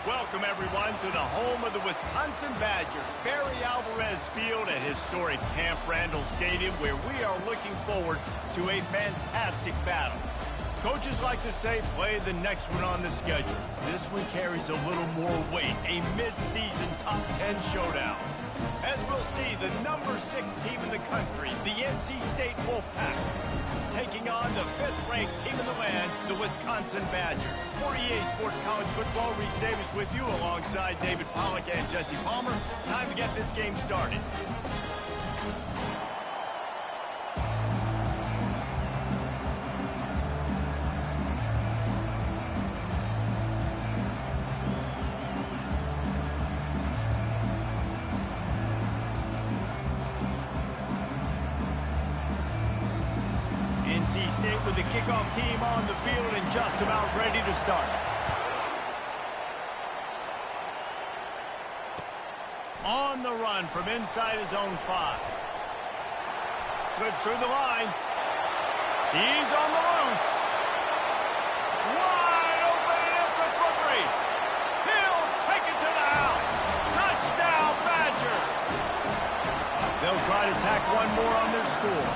Welcome, everyone, to the home of the Wisconsin Badgers, Barry Alvarez Field at historic Camp Randall Stadium, where we are looking forward to a fantastic battle. Coaches like to say, play the next one on the schedule. This one carries a little more weight, a mid-season top 10 showdown. As we'll see, the number 6 team in the country, the NC State Wolfpack, taking on the 5th-ranked team in the land, the Wisconsin Badgers. For EA Sports College Football, Reese Davis with you alongside David Pollack and Jesse Palmer. Time to get this game started. NC State with the kickoff team on the field and just about ready to start. On the run from inside his own 5. Slips through the line. He's on the loose. Wide open, and it's a foot race. He'll take it to the house. Touchdown, Badgers. They'll try to tack one more on their score.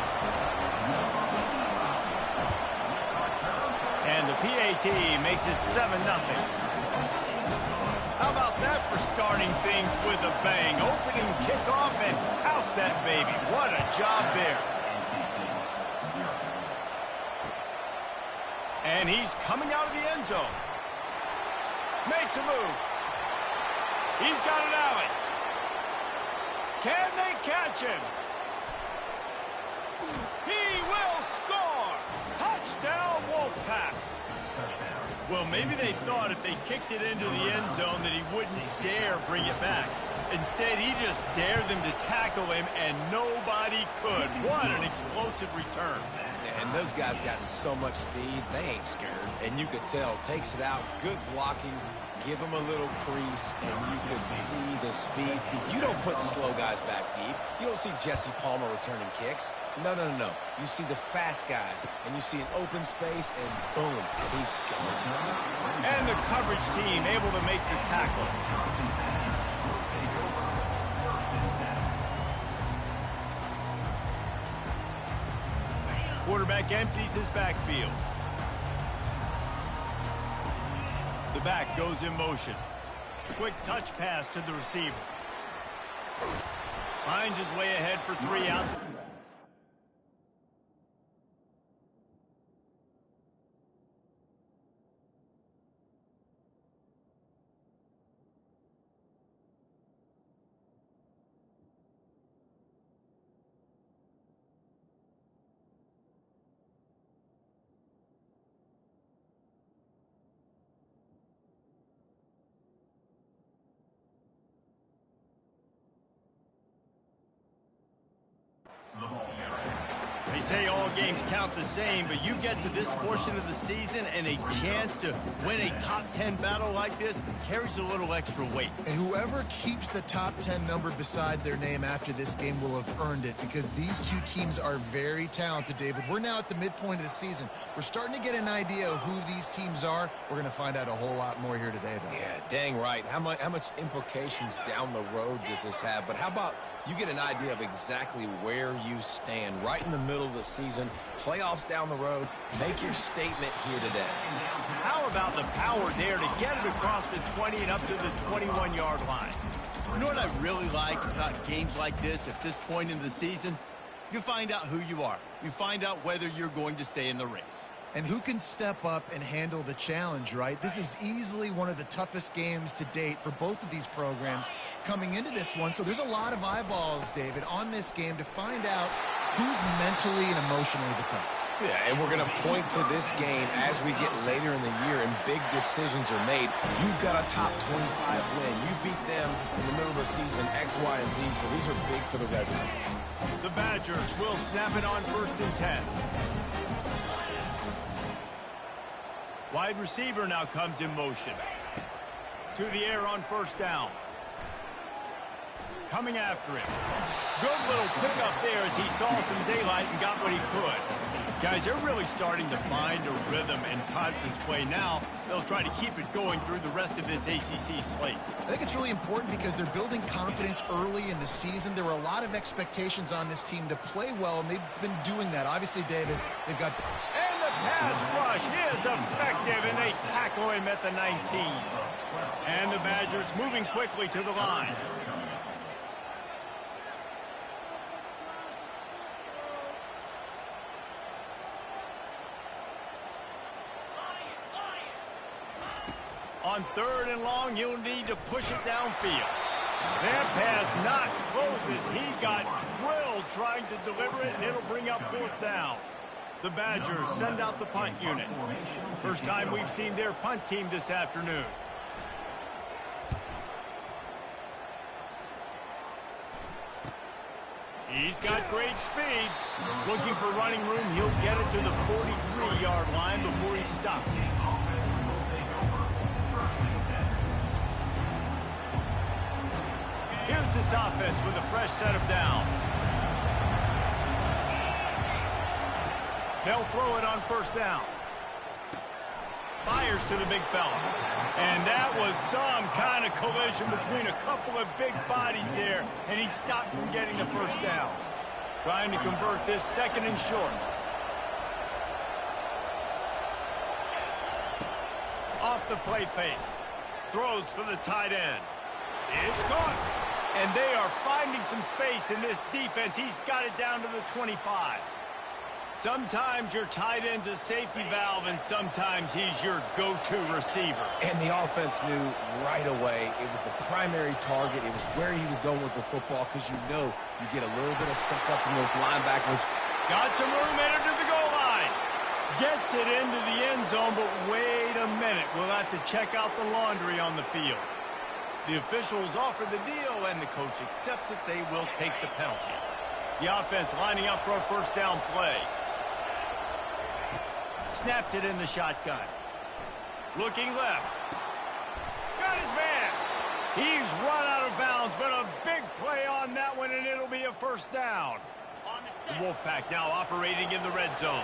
And the PAT makes it 7-0. How about that for starting things with a bang? Opening kickoff and house that baby. What a job there. And he's coming out of the end zone. Makes a move. He's got an alley. Can they catch him? He will score. Touchdown, Wolfpack. Well, maybe they thought if they kicked it into the end zone that he wouldn't dare bring it back. Instead, he just dared them to tackle him, and nobody could. What an explosive return. And those guys got so much speed, they ain't scared. And you could tell, takes it out, good blocking, give him a little crease, and you could see the speed. You don't put slow guys back deep. You don't see Jesse Palmer returning kicks. No. You see the fast guys, and you see an open space, and boom, he's gone. And the coverage team able to make the tackle. Quarterback empties his backfield. The back goes in motion. Quick touch pass to the receiver. Finds his way ahead for 3 outs. They say all games count the same, but you get to this portion of the season and a chance to win a top 10 battle like this carries a little extra weight. And whoever keeps the top 10 number beside their name after this game will have earned it, because these two teams are very talented, David. We're now at the midpoint of the season. We're starting to get an idea of who these teams are. We're going to find out a whole lot more here today, though. Yeah, dang right. How much implications down the road does this have? But how about you get an idea of exactly where you stand right in the middle of the season, playoffs down the road, make your statement here today. How about the power there to get it across the 20 and up to the 21-yard line? You know what I really like about games like this at this point in the season? You find out who you are. You find out whether you're going to stay in the race. And who can step up and handle the challenge, right? This is easily one of the toughest games to date for both of these programs coming into this one. So there's a lot of eyeballs, David, on this game to find out who's mentally and emotionally the toughest. Yeah, and we're going to point to this game as we get later in the year and big decisions are made. You've got a top 25 win. You beat them in the middle of the season, X, Y, and Z, so these are big for the resume. The Badgers will snap it on 1st and 10. Wide receiver now comes in motion. To the air on 1st down. coming after him. Good little pickup there as he saw some daylight and got what he could. Guys, they're really starting to find a rhythm in conference play now. They'll try to keep it going through the rest of this ACC slate. I think it's really important because they're building confidence early in the season. There were a lot of expectations on this team to play well, and they've been doing that. Obviously, David, they've got... And the pass rush is effective, and they tackle him at the 19. And the Badgers moving quickly to the line. On 3rd and long, he'll need to push it downfield. That pass not close as he got drilled trying to deliver it, and it'll bring up 4th down. The Badgers send out the punt unit. First time we've seen their punt team this afternoon. He's got great speed. Looking for running room, he'll get it to the 43-yard line before he's stopped. Here's this offense with a fresh set of downs. They'll throw it on 1st down. Fires to the big fella. And that was some kind of collision between a couple of big bodies there, and he stopped from getting the 1st down. Trying to convert this 2nd and short. Off the play fake. Throws for the tight end. It's caught. And they are finding some space in this defense. He's got it down to the 25. Sometimes your tight end's a safety valve, and sometimes he's your go-to receiver. And the offense knew right away it was the primary target. It was where he was going with the football because you know you get a little bit of suck up from those linebackers. Got some room headed to the goal line. Gets it into the end zone, but wait a minute. We'll have to check out the laundry on the field. The officials offer the deal, and the coach accepts it. They will take the penalty. The offense lining up for a 1st down play. Snapped it in the shotgun. Looking left. Got his man. He's run out of bounds, but a big play on that one, and it'll be a 1st down. The Wolfpack now operating in the red zone.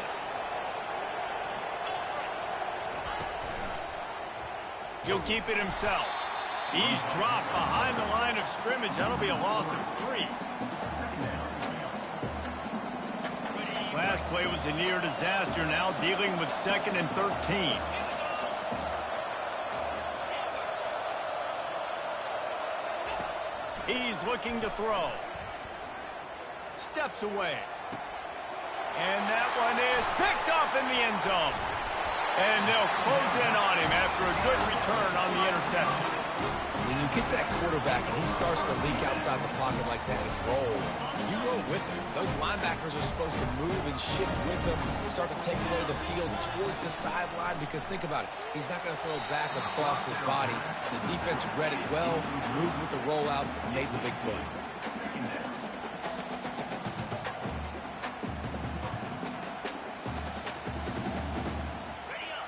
He'll keep it himself. He's dropped behind the line of scrimmage. That'll be a loss of 3. Last play was a near disaster. Now dealing with 2nd and 13. He's looking to throw. Steps away. And that one is picked off in the end zone. And they'll close in on him after a good return on the interception. When you get that quarterback and he starts to leak outside the pocket like that and roll, you roll with him. Those linebackers are supposed to move and shift with them, start to take away the field towards the sideline, because think about it. He's not going to throw back across his body. The defense read it well, moved with the rollout, and made the big play.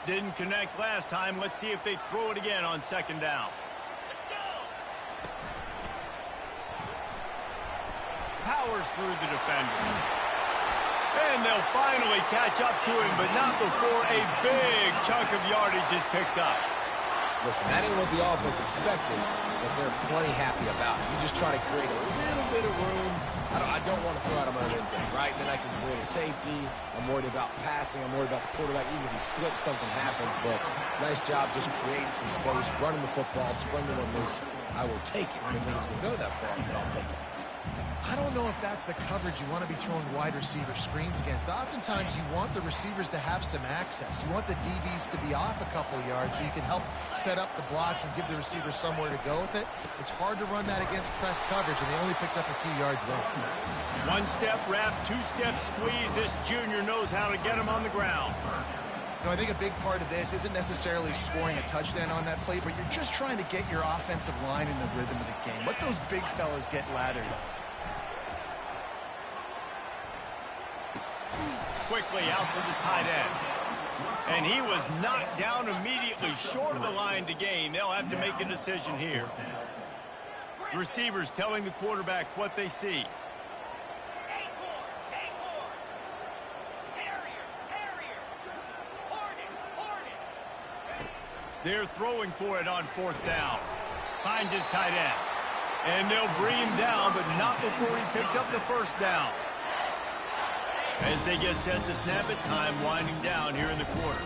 Didn't connect last time. Let's see if they throw it again on 2nd down. Powers through the defenders. And they'll finally catch up to him, but not before a big chunk of yardage is picked up. Listen, that ain't what the offense expected, but they're plenty happy about it. You just try to create a little bit of room. I don't want to throw out of my end zone, right? Then I can create a safety. I'm worried about passing. I'm worried about the quarterback. Even if he slips, something happens. But nice job just creating some space, running the football, springing it loose. I will take it. I didn't think it was going to go that far, but I'll take it. I don't know if that's the coverage you want to be throwing wide receiver screens against. Oftentimes, you want the receivers to have some access. You want the DBs to be off a couple of yards so you can help set up the blocks and give the receiver somewhere to go with it. It's hard to run that against press coverage, and they only picked up a few yards there. 1-step wrap, 2-step squeeze. This junior knows how to get him on the ground. I think a big part of this isn't necessarily scoring a touchdown on that play, but you're just trying to get your offensive line in the rhythm of the game. Let those big fellas get lathered up. Quickly out to the tight end. And he was knocked down immediately short of the line to gain. They'll have to make a decision here. Receivers telling the quarterback what they see. They're throwing for it on 4th down. Finds his tight end. And they'll bring him down, but not before he picks up the 1st down. As they get set to snap it, time winding down here in the quarter.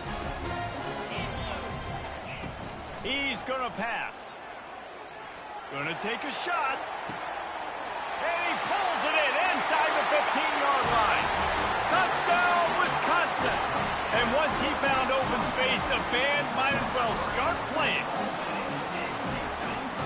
He's going to pass. Going to take a shot. And he pulls it in inside the 15-yard line. Touchdown, Wisconsin. And once he found open space, the band might as well start playing.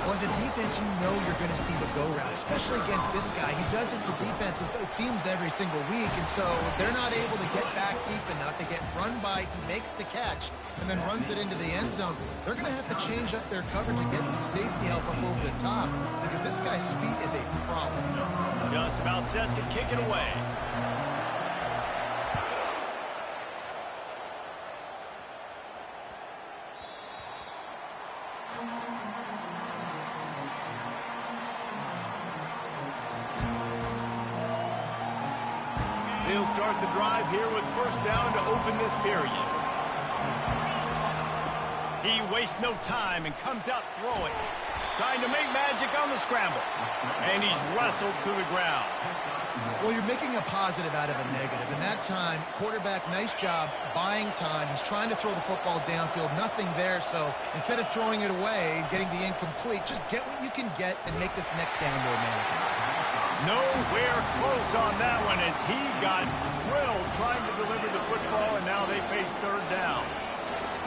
Well, as a defense, you know you're going to see the go route, especially against this guy. He does it to defenses, it seems, every single week, and so they're not able to get back deep enough. They get run by, he makes the catch, and then runs it into the end zone. They're going to have to change up their coverage and get some safety help up over the top because this guy's speed is a problem. Just about set to kick it away. They'll start the drive here with 1st down to open this period. He wastes no time and comes out throwing. Trying to make magic on the scramble. And he's wrestled to the ground. Well, you're making a positive out of a negative. And that time, quarterback, nice job buying time. He's trying to throw the football downfield. Nothing there. So instead of throwing it away and getting the incomplete, just get what you can get and make this next down more manageable. Nowhere close on that one as he got drilled trying to deliver the football, and now they face 3rd down.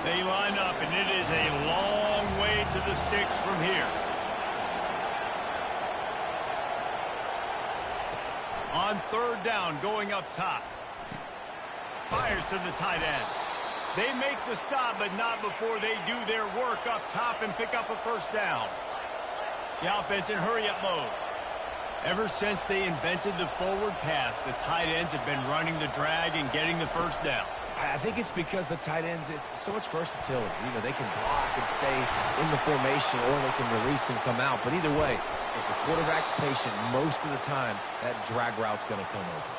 They line up, and it is a long way to the sticks from here. On 3rd down, going up top. Fires to the tight end. They make the stop, but not before they do their work up top and pick up a 1st down. The offense in hurry-up mode. Ever since they invented the forward pass, the tight ends have been running the drag and getting the 1st down. I think it's because the tight ends is so much versatility. You know, they can block and stay in the formation, or they can release and come out. But either way, if the quarterback's patient, most of the time, that drag route's going to come open.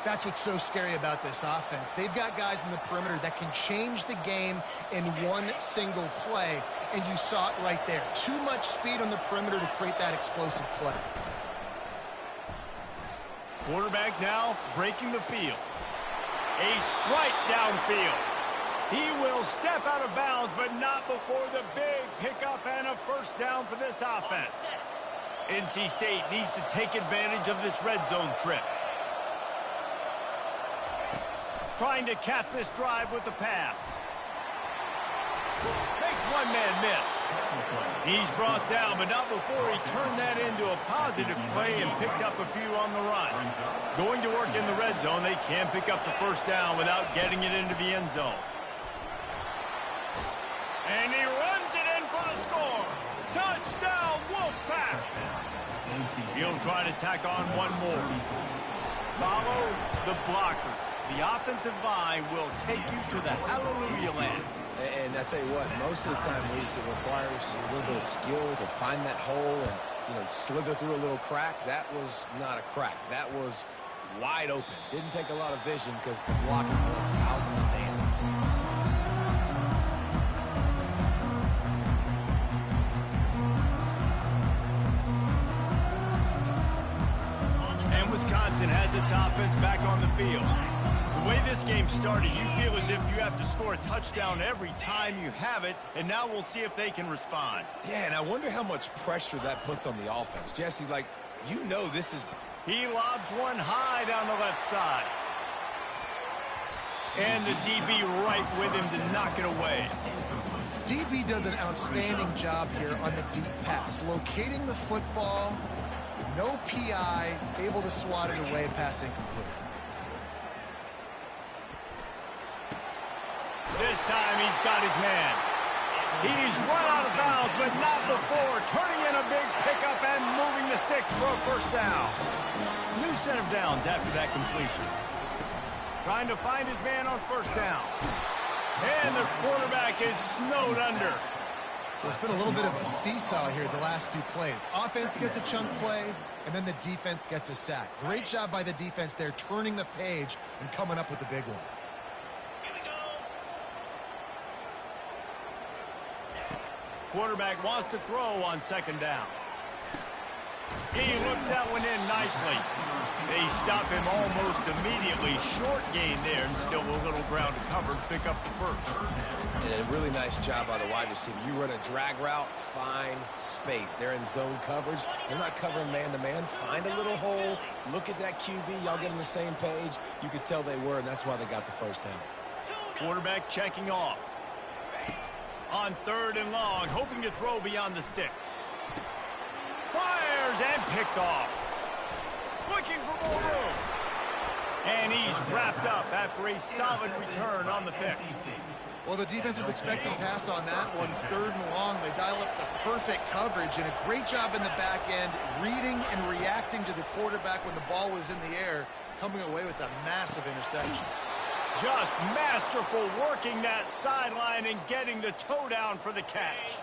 That's what's so scary about this offense. They've got guys in the perimeter that can change the game in one single play, and you saw it right there. Too much speed on the perimeter to create that explosive play. Quarterback now breaking the field. A strike downfield. He will step out of bounds, but not before the big pickup and a 1st down for this offense. NC State needs to take advantage of this red zone trip. Trying to cap this drive with a pass. Makes one man miss. He's brought down, but not before he turned that into a positive play and picked up a few on the run. Going to work in the red zone, they can pick up the 1st down without getting it into the end zone. And he runs it in for the score. Touchdown, Wolfpack! He'll try to tack on one more. Follow the blockers. The offensive line will take you to the hallelujah land. And I tell you what, most of the time, Reese, it requires a little bit of skill to find that hole and, you know, slither through a little crack. That was not a crack. That was wide open. Didn't take a lot of vision because the blocking was outstanding. And Wisconsin has its offense back on the field. The way this game started, you feel as if you have to score a touchdown every time you have it, and now we'll see if they can respond. Yeah, and I wonder how much pressure that puts on the offense. Jesse, like, you know this is... He lobs one high down the left side. And the DB right with him to knock it away. DB does an outstanding job here on the deep pass, locating the football, no PI, able to swat it away, pass incomplete. This time he's got his man. He's run out of bounds, but not before turning in a big pickup and moving the sticks for a 1st down. New set of downs after that completion. Trying to find his man on 1st down. And the quarterback is snowed under. Well, it's been a little bit of a seesaw here the last two plays. Offense gets a chunk play, and then the defense gets a sack. Great job by the defense there, turning the page and coming up with the big one. Quarterback wants to throw on second down. He looks that one in nicely. They stop him almost immediately. Short gain there, and still a little ground to cover to pick up the first. And a really nice job by the wide receiver. You run a drag route, find space. They're in zone coverage. They're not covering man-to-man. Find a little hole. Look at that QB. Y'all get on the same page. You could tell they were, and that's why they got the first down. Quarterback checking off. On third and long, hoping to throw beyond the sticks. Fires and picked off. Looking for more room. And he's wrapped up after a solid return on the pick. Well, the defense was expecting pass on that one. Third and long, they dial up the perfect coverage and a great job in the back end, reading and reacting to the quarterback when the ball was in the air, coming away with a massive interception. Just masterful working that sideline and getting the toe down for the catch.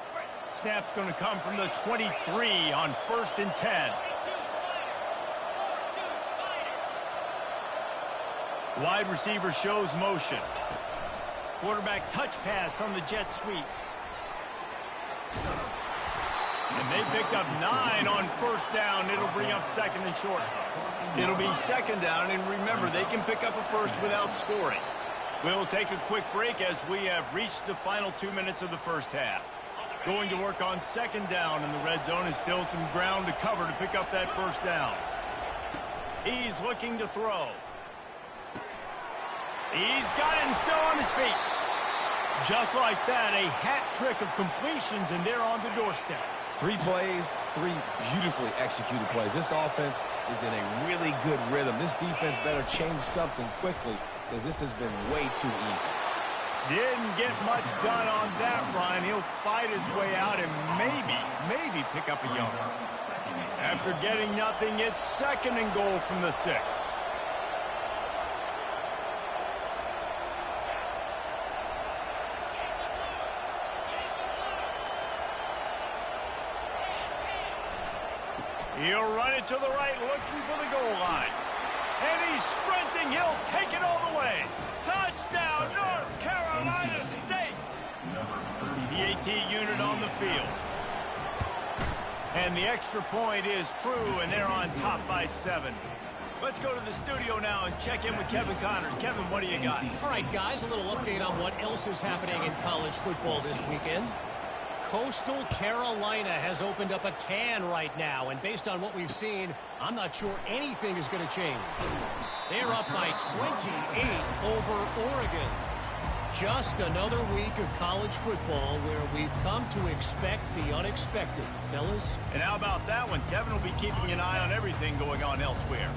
Snap's going to come from the 23 on 1st and 10. Wide receiver shows motion. Quarterback touch pass on the jet sweep. And they picked up 9 on 1st down. It'll bring up 2nd and short. It'll be 2nd down, and remember, they can pick up a first without scoring. We'll take a quick break as we have reached the final 2 minutes of the first half. Going to work on 2nd down, and the red zone is still some ground to cover to pick up that first down. He's looking to throw. He's got it and still on his feet. Just like that, a hat trick of completions, and they're on the doorstep. 3 plays, 3 beautifully executed plays. This offense is in a really good rhythm. This defense better change something quickly because this has been way too easy. Didn't get much done on that run. He'll fight his way out and maybe pick up a yard. After getting nothing, it's 2nd and goal from the 6. He'll run it to the right, looking for the goal line. And he's sprinting. He'll take it all the way. Touchdown, North Carolina State. The AT unit on the field. And the extra point is true, and they're on top by 7. Let's go to the studio now and check in with Kevin Connors. Kevin, what do you got? All right, guys, a little update on what else is happening in college football this weekend. Coastal Carolina has opened up a can right now, and based on what we've seen, I'm not sure anything is going to change. They're up by 28 over Oregon. Just another week of college football where we've come to expect the unexpected, fellas. And how about that one? Kevin will be keeping an eye on everything going on elsewhere.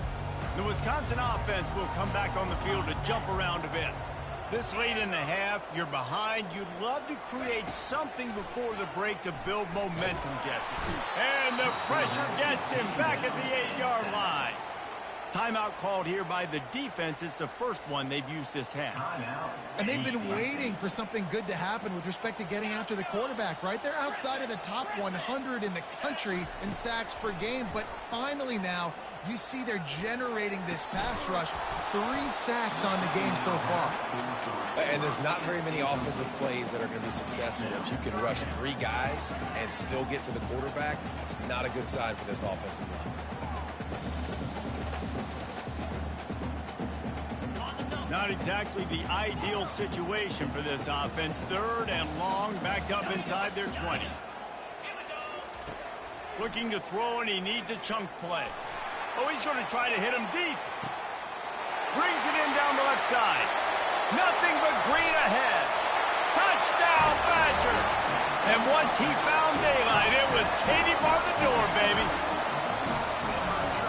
The Wisconsin offense will come back on the field to jump around a bit. This late in the half, you're behind. You'd love to create something before the break to build momentum, Jesse. And the pressure gets him back at the 8-yard line. Timeout called here by the defense. It's the first one they've used this half. And they've been waiting for something good to happen with respect to getting after the quarterback, right? They're outside of the top 100 in the country in sacks per game, but finally now you see they're generating this pass rush. 3 sacks on the game so far. And there's not very many offensive plays that are going to be successful. If you can rush 3 guys and still get to the quarterback, it's not a good sign for this offensive line. Not exactly the ideal situation for this offense. 3rd and long, backed up inside their 20. Looking to throw, and he needs a chunk play. Oh, he's going to try to hit him deep. Brings it in down the left side. Nothing but green ahead. Touchdown, Badger. And once he found daylight, it was Katie bar the door, baby.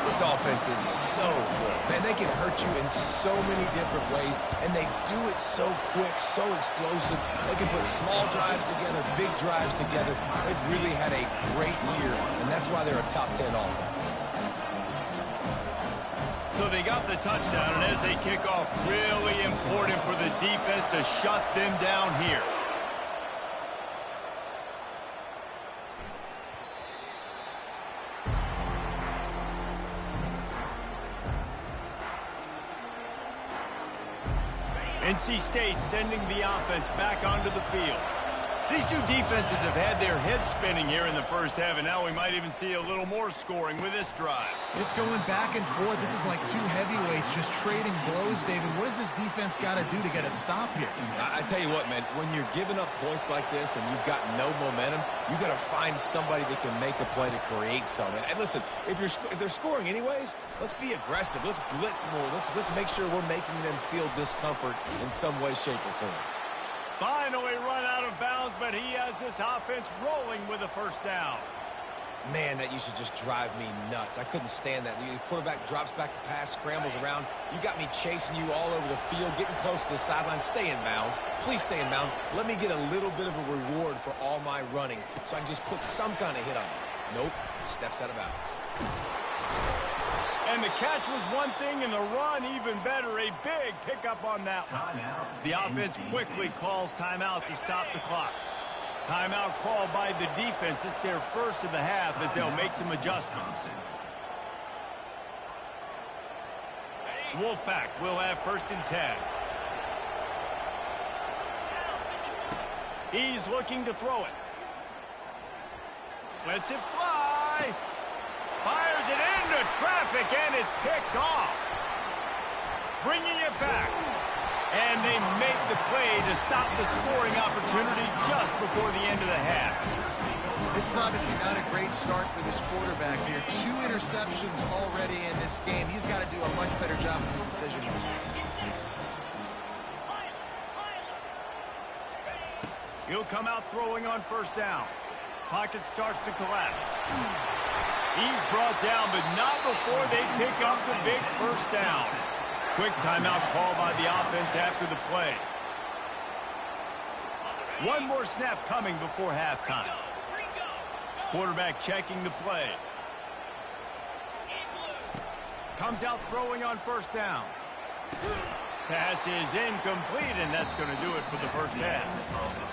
This offense is so good. Man, they can hurt you in so many different ways, and they do it so quick, so explosive. They can put small drives together, big drives together. They've really had a great year, and that's why they're a top 10 offense. So they got the touchdown, and as they kick off, really important for the defense to shut them down here. NC State sending the offense back onto the field. These two defenses have had their heads spinning here in the first half, and now we might even see a little more scoring with this drive. It's going back and forth. This is like two heavyweights just trading blows, David. What does this defense got to do to get a stop here? I tell you what, man, when you're giving up points like this and you've got no momentum, you got to find somebody that can make a play to create something. And listen, if they're scoring anyways, let's be aggressive. Let's blitz more. Let's make sure we're making them feel discomfort in some way, shape, or form. Finally run out of bounds, but he has this offense rolling with a first down. Man, that used to just drive me nuts. I couldn't stand that. The quarterback drops back to pass, scrambles around. You got me chasing you all over the field, getting close to the sideline. Stay in bounds. Please stay in bounds. Let me get a little bit of a reward for all my running so I can just put some kind of hit on you. Nope. Steps out of bounds. And the catch was one thing, and the run even better. A big pickup on that one. The offense quickly calls timeout to stop the clock. Timeout called by the defense. It's their first of the half as they'll make some adjustments. Wolfpack will have 1st and 10. He's looking to throw it. Lets it fly. Fires it into traffic, and it's picked off. Bringing it back. And they make the play to stop the scoring opportunity just before the end of the half. This is obviously not a great start for this quarterback here. 2 interceptions already in this game. He's got to do a much better job with his decision. He'll come out throwing on 1st down. Pocket starts to collapse. He's brought down, but not before they pick up the big 1st down. Quick timeout call by the offense after the play. One more snap coming before halftime. Quarterback checking the play. Comes out throwing on 1st down. Pass is incomplete, and that's going to do it for the first half.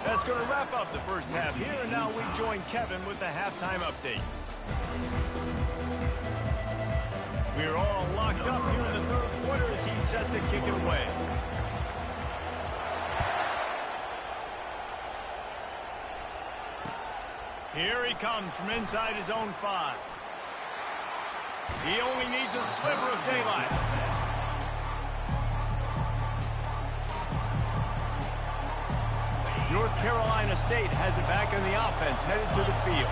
That's going to wrap up the first half here, and now we join Kevin with the halftime update. We're all locked up here in the 3rd quarter as he's set to kick it away. Here he comes from inside his own 5. He only needs a sliver of daylight. North Carolina State has it back in the offense, headed to the field.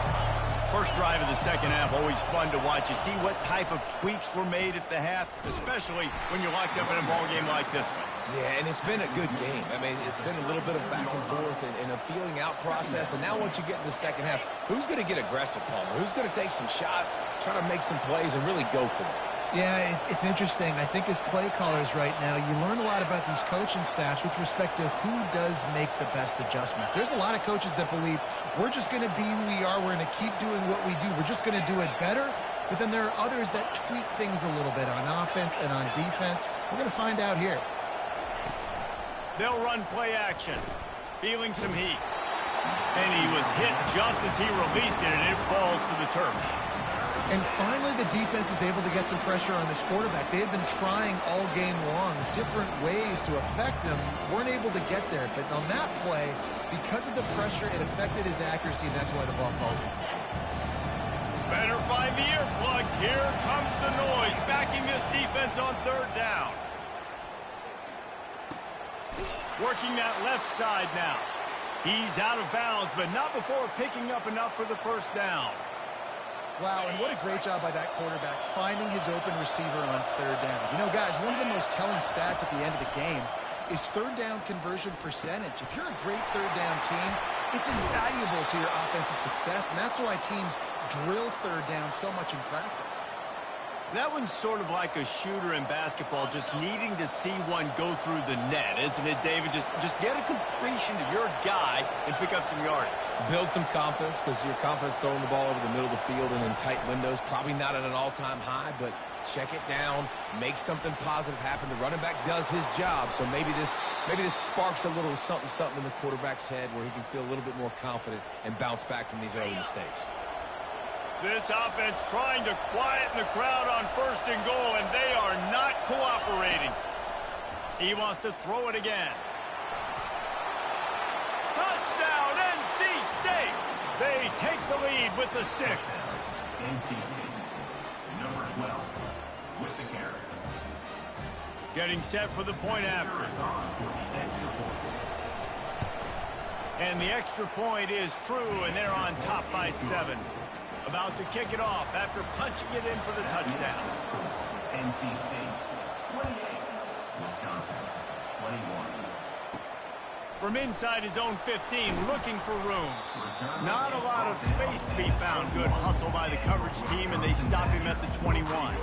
First drive of the second half, always fun to watch. You see what type of tweaks were made at the half, especially when you're locked up in a ball game like this one. Yeah, and it's been a good game. I mean, it's been a little bit of back and forth and a feeling out process. And now once you get in the second half, who's going to get aggressive, Palmer? Who's going to take some shots, try to make some plays, and really go for it? Yeah, it's interesting. I think as play callers right now, you learn a lot about these coaching staffs with respect to who does make the best adjustments. There's a lot of coaches that believe we're just going to be who we are. We're going to keep doing what we do. We're just going to do it better. But then there are others that tweak things a little bit on offense and on defense. We're going to find out here. They'll run play action, feeling some heat. And he was hit just as he released it, and it falls to the turf. And finally, the defense is able to get some pressure on this quarterback. They had been trying all game long different ways to affect him, weren't able to get there. But on that play, because of the pressure, it affected his accuracy, and that's why the ball falls in. Better find the earplugs. Here comes the noise, backing this defense on 3rd down. Working that left side now. He's out of bounds, but not before picking up enough for the 1st down. Wow, and what a great job by that quarterback, finding his open receiver on 3rd down. You know, guys, one of the most telling stats at the end of the game is 3rd down conversion percentage. If you're a great 3rd down team, it's invaluable to your offensive success, and that's why teams drill 3rd down so much in practice. That one's sort of like a shooter in basketball, just needing to see one go through the net, isn't it, David? Just get a completion to your guy and pick up some yardage. Build some confidence, because your confidence throwing the ball over the middle of the field and in tight windows, probably not at an all-time high, but check it down, make something positive happen. The running back does his job, so maybe this sparks a little something in the quarterback's head where he can feel a little bit more confident and bounce back from these early mistakes. This offense trying to quieten the crowd on 1st and goal, and they are not cooperating. He wants to throw it again. Touchdown, NC State! They take the lead with the 6. NC State, number 12, with the carry. Getting set for the point after. And the extra point is true, and they're on top by 7. About to kick it off after punching it in for the touchdown. NC State, 28. Wisconsin, 21. From inside his own 15, looking for room. Not a lot of space to be found. Good hustle by the coverage team, and they stop him at the 21.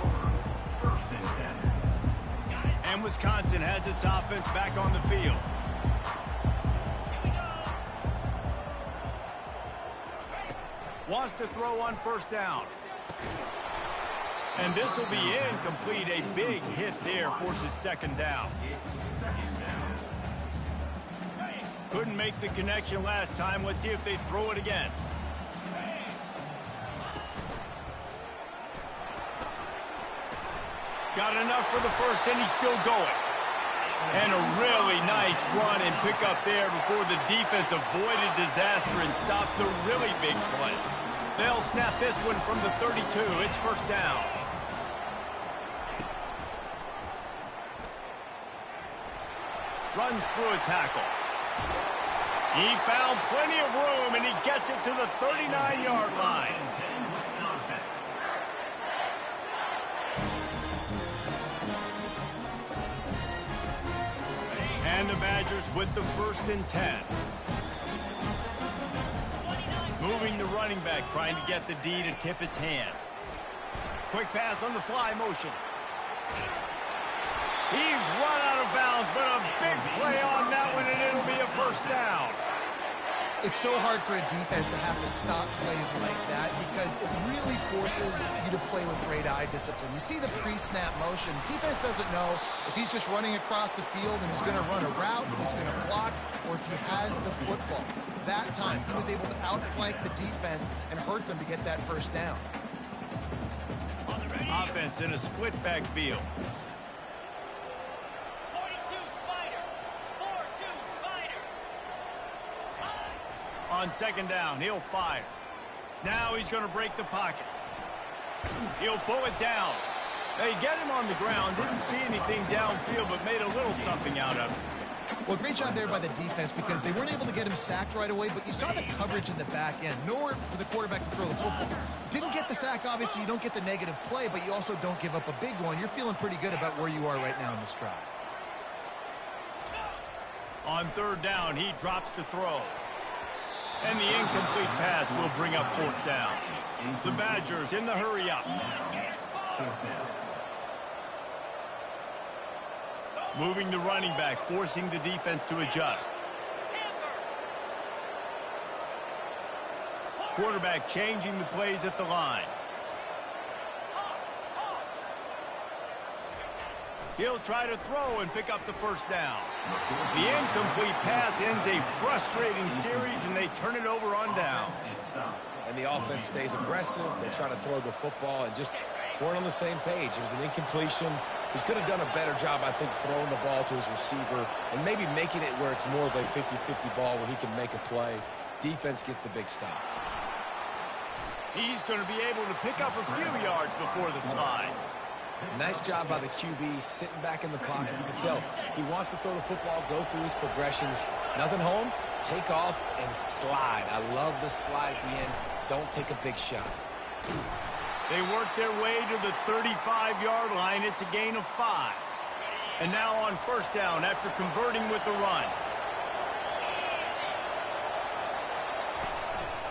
First and 10. And Wisconsin has its offense back on the field. Wants to throw on first down. And this will be incomplete. A big hit there forces second down. Couldn't make the connection last time. Let's see if they throw it again. Got enough for the first, and he's still going. And a really nice run and pick up there before the defense avoided disaster and stopped the really big play. They'll snap this one from the 32. It's first down. Runs through a tackle. He found plenty of room, and he gets it to the 39-yard line. And the Badgers with the first and 10. Moving the running back, trying to get the D to tip its hand. Quick pass on the fly motion. He's run out of bounds, but a big play on that one, and it'll be a first down. It's so hard for a defense to have to stop plays like that because it really forces you to play with great eye discipline. You see the pre-snap motion. Defense doesn't know if he's just running across the field and he's going to run a route, if he's going to block, or if he has the football. That time, he was able to outflank the defense and hurt them to get that first down. Offense in a split backfield. On second down, he'll fire. Now he's going to break the pocket. He'll pull it down. They get him on the ground. Didn't see anything downfield, but made a little something out of it. Well, great job there by the defense because they weren't able to get him sacked right away, but you saw the coverage in the back end. Nowhere for the quarterback to throw the football. Didn't get the sack, obviously. You don't get the negative play, but you also don't give up a big one. You're feeling pretty good about where you are right now in this drive. On third down, he drops to throw. And the incomplete pass will bring up fourth down. The Badgers in the hurry up. Moving the running back, forcing the defense to adjust. Quarterback changing the plays at the line. He'll try to throw and pick up the first down. The incomplete pass ends a frustrating series, and they turn it over on downs. And the offense stays aggressive. They try to throw the football and just weren't on the same page. It was an incompletion. He could have done a better job, I think, throwing the ball to his receiver and maybe making it where it's more of a 50-50 ball where he can make a play. Defense gets the big stop. He's going to be able to pick up a few yards before the slide. Nice job by the QB sitting back in the pocket. You can tell he wants to throw the football, go through his progressions. Nothing home, take off and slide. I love the slide at the end. Don't take a big shot. They work their way to the 35-yard line. It's a gain of 5. And now on first down after converting with the run.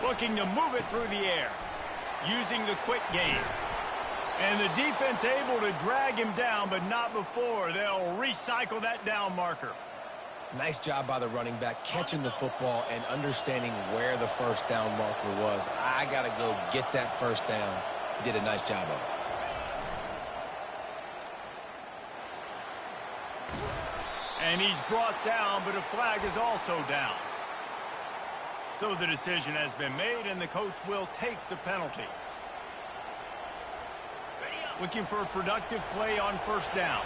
Looking to move it through the air. Using the quick game. And the defense able to drag him down, but not before. They'll recycle that down marker. Nice job by the running back catching the football and understanding where the first down marker was. I got to go get that first down. He did a nice job of it. And he's brought down, but a flag is also down. So the decision has been made, and the coach will take the penalty. Looking for a productive play on first down.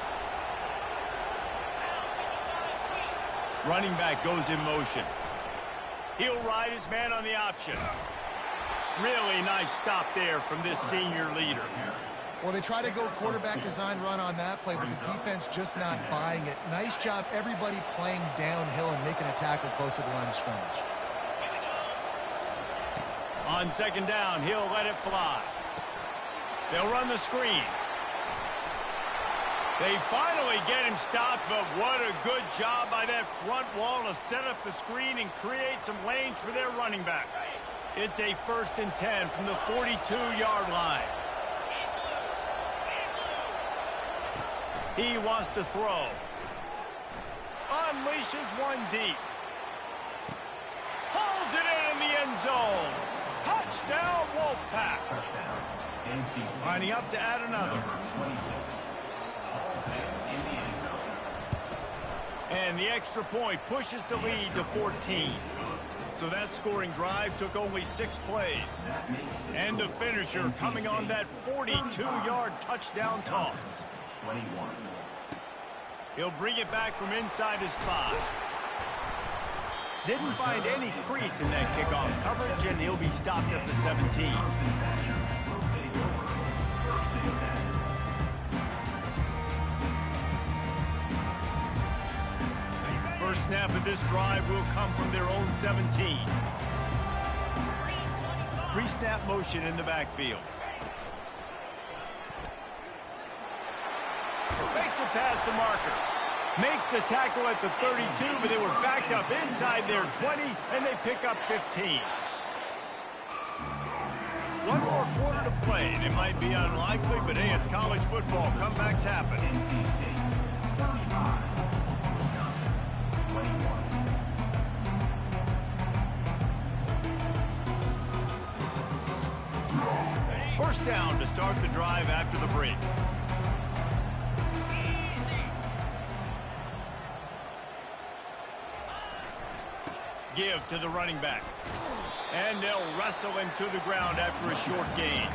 Running back goes in motion. He'll ride his man on the option. Really nice stop there from this senior leader. Well, they try to go quarterback design run on that play, but the defense just not buying it. Nice job, everybody playing downhill and making a tackle close to the line of scrimmage. On second down, he'll let it fly. They'll run the screen. They finally get him stopped, but what a good job by that front wall to set up the screen and create some lanes for their running back. It's a 1st and 10 from the 42-yard line. He wants to throw. Unleashes one deep. Pulls it in the end zone. Touchdown, Wolfpack. Lining up to add another. And the extra point pushes the lead to 14. So that scoring drive took only 6 plays. And the finisher coming on that 42-yard touchdown toss. He'll bring it back from inside his 5. Didn't find any crease in that kickoff coverage, and he'll be stopped at the 17. First snap of this drive will come from their own 17. Pre-snap motion in the backfield. Makes it past the marker. Makes the tackle at the 32, but they were backed up inside their 20, and they pick up 15. One more quarter to play, and it might be unlikely, but hey, it's college football. Comebacks happen. First down to start the drive after the break. Give to the running back. And they'll wrestle him to the ground after a short gain.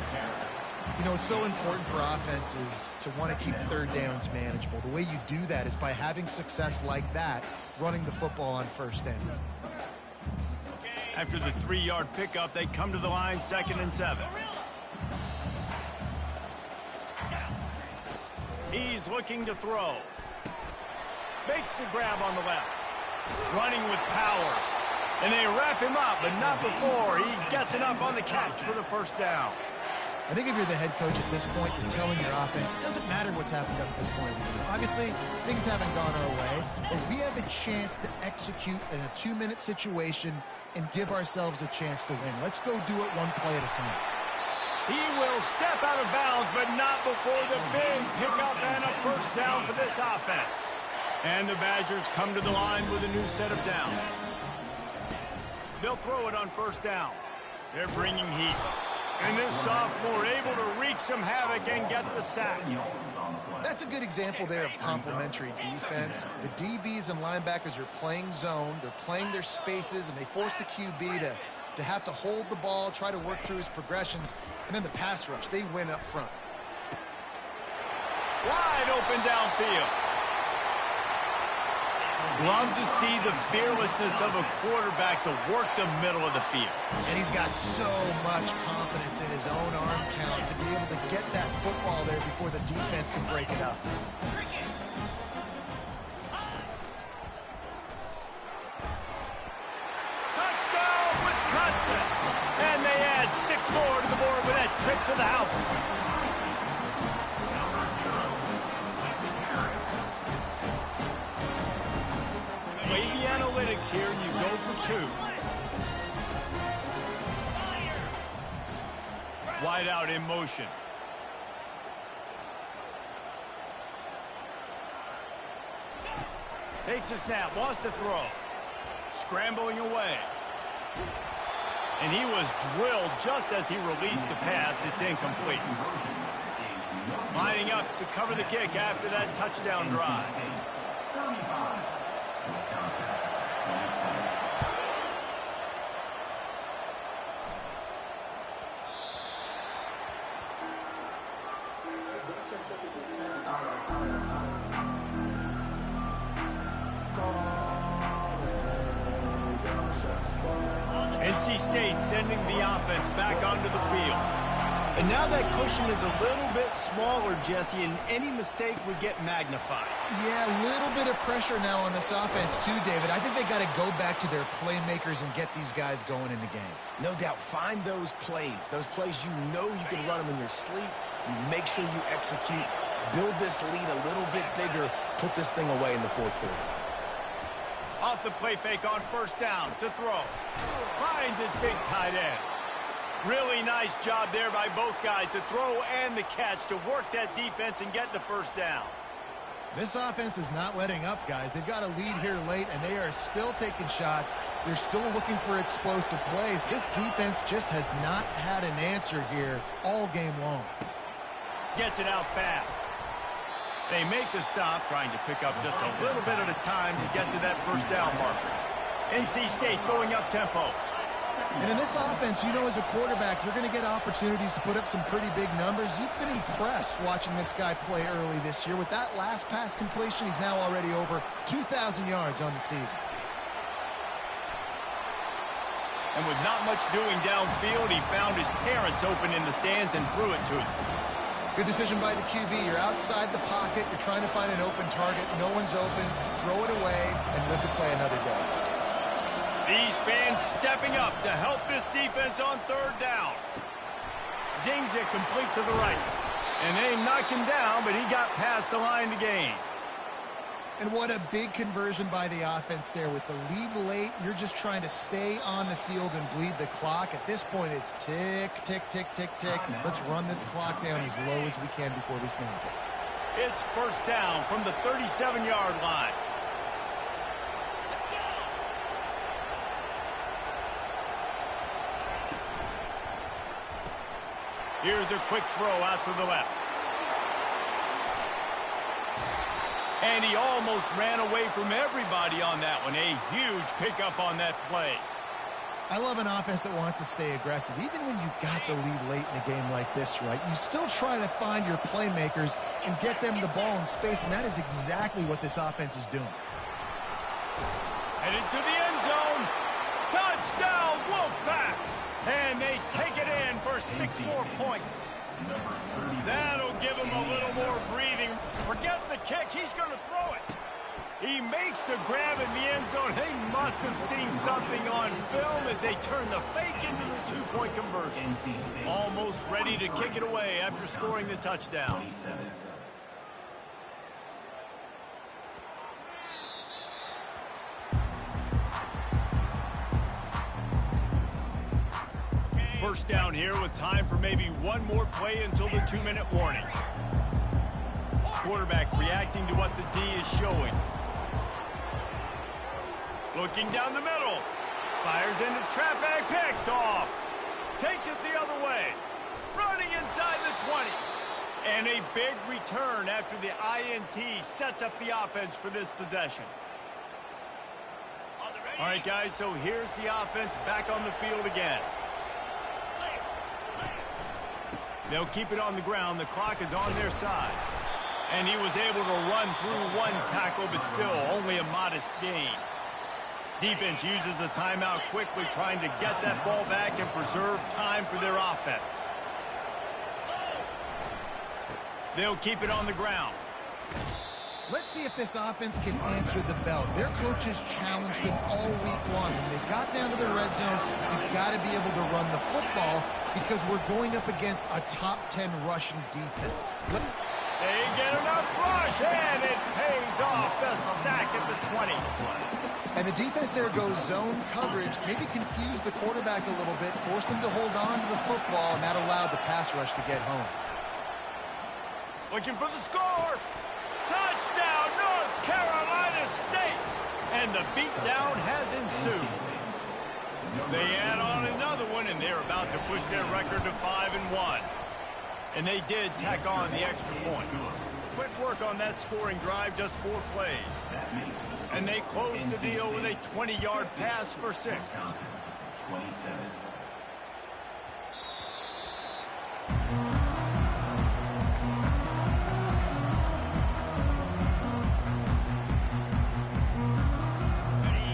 You know, it's so important for offenses to want to keep third downs manageable. The way you do that is by having success like that, running the football on first down. After the 3-yard pickup, they come to the line 2nd and 7. He's looking to throw. Makes the grab on the left. Running with power. And they wrap him up, but not before he gets enough on the catch for the first down. I think if you're the head coach at this point, you're telling your offense, it doesn't matter what's happened up at this point of the game. Obviously, things haven't gone our way, but we have a chance to execute in a 2-minute situation and give ourselves a chance to win. Let's go do it one play at a time. He will step out of bounds, but not before the big pickup and a first down for this offense. And the Badgers come to the line with a new set of downs. They'll throw it on first down. They're bringing heat. And this sophomore able to wreak some havoc and get the sack. That's a good example there of complementary defense. The DBs and linebackers are playing zone. They're playing their spaces, and they force the QB to have to hold the ball, try to work through his progressions. And then the pass rush, they win up front. Wide open downfield. Love to see the fearlessness of a quarterback to work the middle of the field. And he's got so much confidence in his own arm talent to be able to get that football there before the defense can break it up. Touchdown, Wisconsin! And they add 6 more to the board with that trip to the house. Here and you go for 2. Wide out in motion. Takes a snap, wants to throw. Scrambling away. And he was drilled just as he released the pass. It's incomplete. Lining up to cover the kick after that touchdown drive. NC State sending the offense back onto the field. And now that cushion is a little bit smaller, Jesse, and any mistake would get magnified. Yeah, a little bit of pressure now on this offense too, David. I think they got to go back to their playmakers and get these guys going in the game. No doubt. Find those plays you know you can run them in your sleep. You make sure you execute. Build this lead a little bit bigger. Put this thing away in the fourth quarter. Off the play fake on first down to throw. Finds his big tight end. Really nice job there by both guys to throw and the catch to work that defense and get the first down. This offense is not letting up, guys. They've got a lead here late, and they are still taking shots. They're still looking for explosive plays. This defense just has not had an answer here all game long. Gets it out fast. They make the stop, trying to pick up just a little bit at a time to get to that first down marker. NC State going up tempo. And in this offense, you know, as a quarterback, you're going to get opportunities to put up some pretty big numbers. You've been impressed watching this guy play early this year. With that last pass completion, he's now already over 2,000 yards on the season. And with not much doing downfield, he found his parents open in the stands and threw it to him. Good decision by the QB. You're outside the pocket. You're trying to find an open target. No one's open. Throw it away and live to play another day. These fans stepping up to help this defense on third down. Zings it complete to the right. And they knock him down, but he got past the line to gain. And what a big conversion by the offense there. With the lead late, you're just trying to stay on the field and bleed the clock. At this point, it's tick, tick, tick, tick, tick. Let's run this clock down as low as we can before we snap it. It's first down from the 37-yard line. Here's a quick throw out to the left. And he almost ran away from everybody on that one. A huge pickup on that play. I love an offense that wants to stay aggressive. Even when you've got the lead late in a game like this, right, you still try to find your playmakers and get them the ball in space, and that is exactly what this offense is doing. Headed to the end zone. Touchdown, Wolfpack! And they take it in for 6 more points. That'll give him a little more breathing. Forget the kick. He's going to throw it. He makes the grab in the end zone. They must have seen something on film as they turn the fake into the 2-point conversion. Almost ready to kick it away after scoring the touchdown. First down here with time for maybe one more play until the 2-minute warning. Quarterback reacting to what the D is showing. Looking down the middle. Fires into traffic. Picked off. Takes it the other way. Running inside the 20. And a big return after the INT sets up the offense for this possession. All right, guys, so here's the offense back on the field again. They'll keep it on the ground. The clock is on their side. And he was able to run through one tackle, but still only a modest gain. Defense uses a timeout quickly, trying to get that ball back and preserve time for their offense. They'll keep it on the ground. Let's see if this offense can answer the bell. Their coaches challenged them all week long. When they got down to the red zone, you've got to be able to run the football because we're going up against a top 10 rushing defense. They get enough rush, and it pays off. The sack at the 20. And the defense there goes zone coverage, maybe confused the quarterback a little bit, forced him to hold on to the football, and that allowed the pass rush to get home. Looking for the score. Touchdown, North Carolina State! And the beatdown has ensued. They add on another one, and they're about to push their record to 5-1. And they did tack on the extra point. Quick work on that scoring drive, just 4 plays. And they close the deal with a 20-yard pass for 6.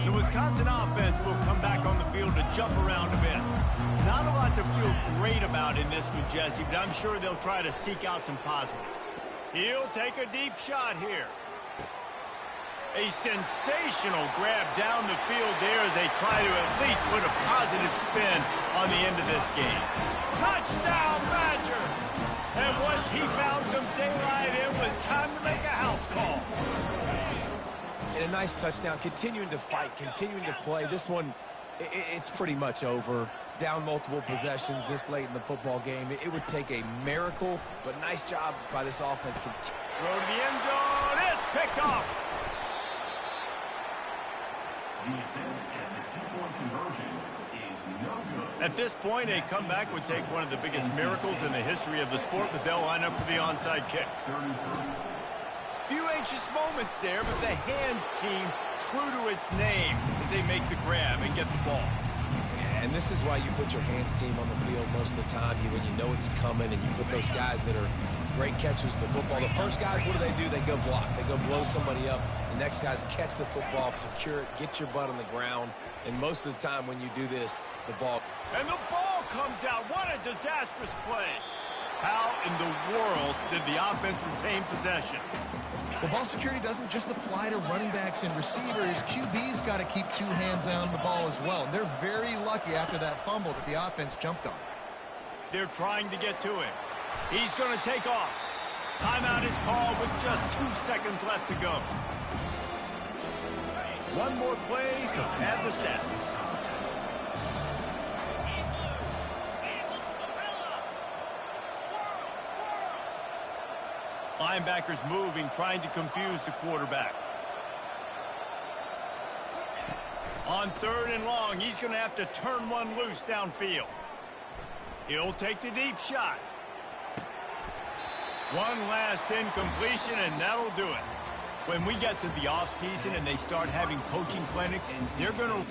The Wisconsin offense will come back on the field jump around a bit. Not a lot to feel great about in this one, Jesse, but I'm sure they'll try to seek out some positives. He'll take a deep shot here. A sensational grab down the field there as they try to at least put a positive spin on the end of this game. Touchdown, Badger! And once he found some daylight, it was time to make a house call. And a nice touchdown, continuing to fight, continuing to play. This one, it's pretty much over. Down multiple possessions this late in the football game. It would take a miracle, but nice job by this offense. Throw to the end zone. It's picked off. The attempt at the two-point conversion is no good. At this point, a comeback would take one of the biggest miracles in the history of the sport, but they'll line up for the onside kick. 33. Few anxious moments there, but the hands team true to its name as they make the grab and get the ball. And this is why you put your hands team on the field most of the time, when you know it's coming, and you put those guys that are great catchers of the football. The first guys, what do? They go block. They go blow somebody up. The next guys catch the football, secure it, get your butt on the ground. And most of the time when you do this, the ball... And the ball comes out. What a disastrous play. How in the world did the offense retain possession? Well, ball security doesn't just apply to running backs and receivers. QB's got to keep two hands on the ball as well. And they're very lucky after that fumble that the offense jumped on. They're trying to get to him. He's going to take off. Timeout is called with just 2 seconds left to go. One more play to pad the stats. Linebackers moving, trying to confuse the quarterback. On 3rd and long, he's going to have to turn one loose downfield. He'll take the deep shot. One last incompletion, and that'll do it. When we get to the offseason and they start having coaching clinics, they're going to